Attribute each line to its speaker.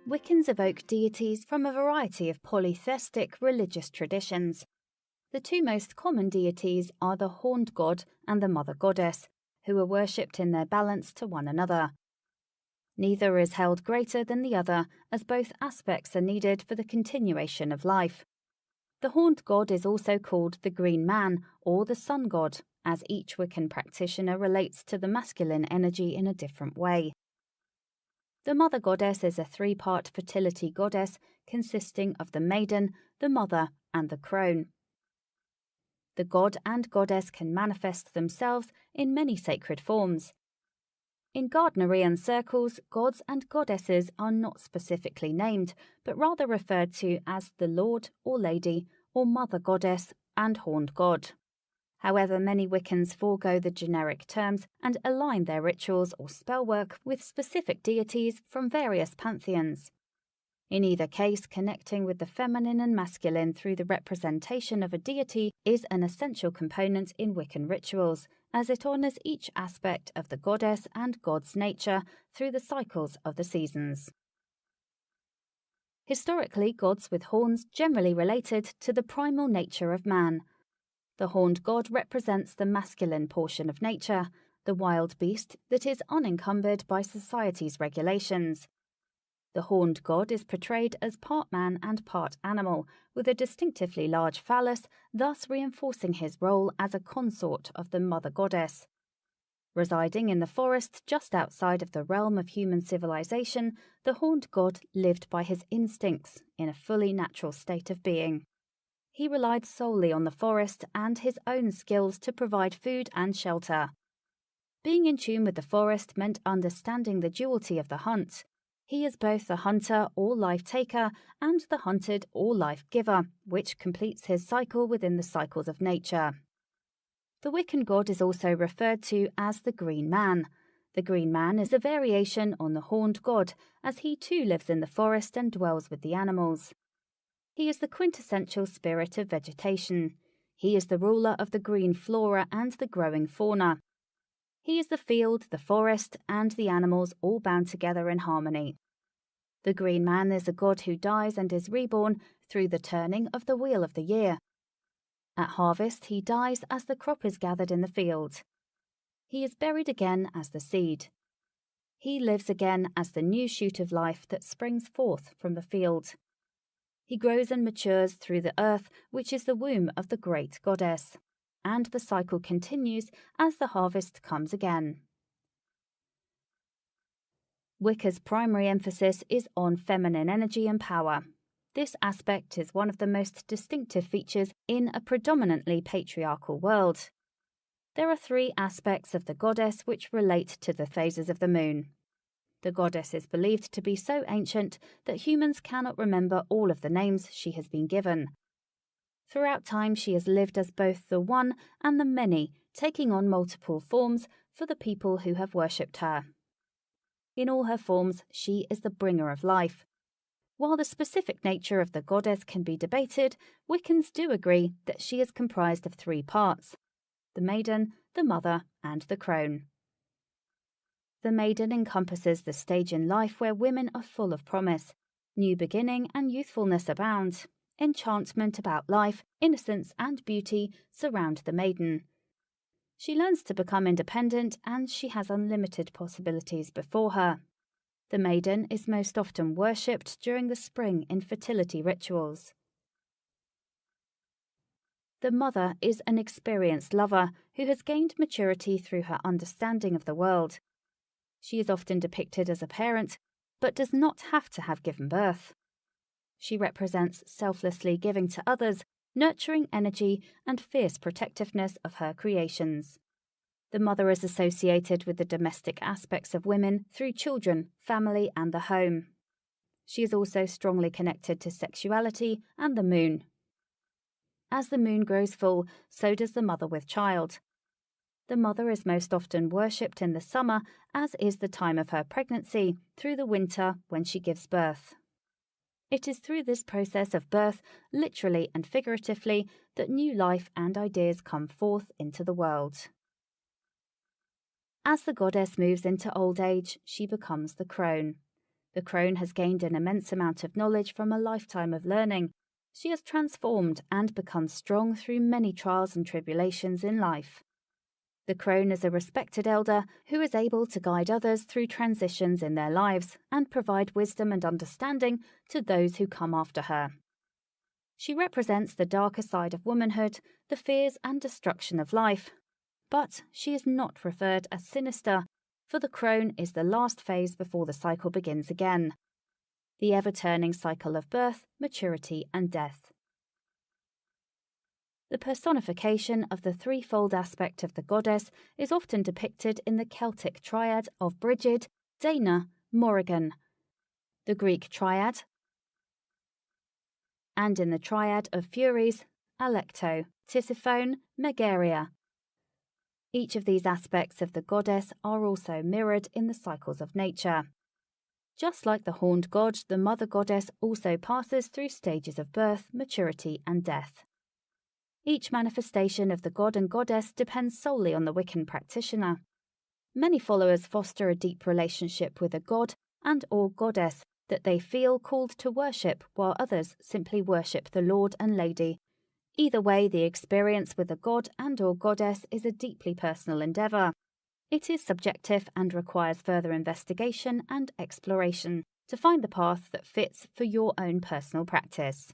Speaker 1: Wiccans evoke deities from a variety of polytheistic religious traditions. The two most common deities are the horned god and the mother goddess, who are worshipped in their balance to one another. Neither is held greater than the other, as both aspects are needed for the continuation of life. The horned god is also called the green man or the sun god, as each Wiccan practitioner relates to the masculine energy in a different way. The mother goddess is a three-part fertility goddess consisting of the maiden, the mother, and the crone. The god and goddess can manifest themselves in many sacred forms. In Gardnerian circles, gods and goddesses are not specifically named, but rather referred to as the Lord or Lady or Mother Goddess and Horned God. However, many Wiccans forego the generic terms and align their rituals or spellwork with specific deities from various pantheons. In either case, connecting with the feminine and masculine through the representation of a deity is an essential component in Wiccan rituals, as it honours each aspect of the goddess and god's nature through the cycles of the seasons. Historically, gods with horns generally related to the primal nature of man. The horned god represents the masculine portion of nature, the wild beast that is unencumbered by society's regulations. The horned god is portrayed as part man and part animal, with a distinctively large phallus, thus reinforcing his role as a consort of the mother goddess. Residing in the forest just outside of the realm of human civilization, the horned god lived by his instincts in a fully natural state of being. He relied solely on the forest and his own skills to provide food and shelter. Being in tune with the forest meant understanding the duality of the hunt. He is both the hunter or life-taker and the hunted or life-giver, which completes his cycle within the cycles of nature. The Wiccan god is also referred to as the Green Man. The Green Man is a variation on the horned god, as he too lives in the forest and dwells with the animals. He is the quintessential spirit of vegetation. He is the ruler of the green flora and the growing fauna. He is the field, the forest, and the animals all bound together in harmony. The Green Man is a god who dies and is reborn through the turning of the wheel of the year. At harvest, he dies as the crop is gathered in the field. He is buried again as the seed. He lives again as the new shoot of life that springs forth from the field. He grows and matures through the earth, which is the womb of the great goddess. And the cycle continues as the harvest comes again. Wicca's primary emphasis is on feminine energy and power. This aspect is one of the most distinctive features in a predominantly patriarchal world. There are three aspects of the goddess which relate to the phases of the moon. The goddess is believed to be so ancient that humans cannot remember all of the names she has been given. Throughout time, she has lived as both the one and the many, taking on multiple forms for the people who have worshipped her. In all her forms, she is the bringer of life. While the specific nature of the goddess can be debated, Wiccans do agree that she is comprised of three parts: the maiden, the mother, and the crone. The maiden encompasses the stage in life where women are full of promise. New beginning and youthfulness abound. Enchantment about life, innocence and beauty surround the maiden. She learns to become independent and she has unlimited possibilities before her. The maiden is most often worshipped during the spring in fertility rituals. The mother is an experienced lover who has gained maturity through her understanding of the world. She is often depicted as a parent, but does not have to have given birth. She represents selflessly giving to others, nurturing energy, and fierce protectiveness of her creations. The mother is associated with the domestic aspects of women through children, family, and the home. She is also strongly connected to sexuality and the moon. As the moon grows full, so does the mother with child. The mother is most often worshipped in the summer, as is the time of her pregnancy, through the winter when she gives birth. It is through this process of birth, literally and figuratively, that new life and ideas come forth into the world. As the goddess moves into old age, she becomes the crone. The crone has gained an immense amount of knowledge from a lifetime of learning. She has transformed and become strong through many trials and tribulations in life. The crone is a respected elder who is able to guide others through transitions in their lives and provide wisdom and understanding to those who come after her. She represents the darker side of womanhood, the fears and destruction of life. But she is not referred as sinister, for the crone is the last phase before the cycle begins again. The ever-turning cycle of birth, maturity and death. The personification of the threefold aspect of the goddess is often depicted in the Celtic triad of Brigid, Dana, Morrigan, the Greek triad, and in the triad of Furies, Alecto, Tisiphone, Megaria. Each of these aspects of the goddess are also mirrored in the cycles of nature. Just like the horned god, the mother goddess also passes through stages of birth, maturity and death. Each manifestation of the god and goddess depends solely on the Wiccan practitioner. Many followers foster a deep relationship with a god and/or goddess that they feel called to worship, while others simply worship the Lord and Lady. Either way, the experience with a god and/or goddess is a deeply personal endeavour. It is subjective and requires further investigation and exploration to find the path that fits for your own personal practice.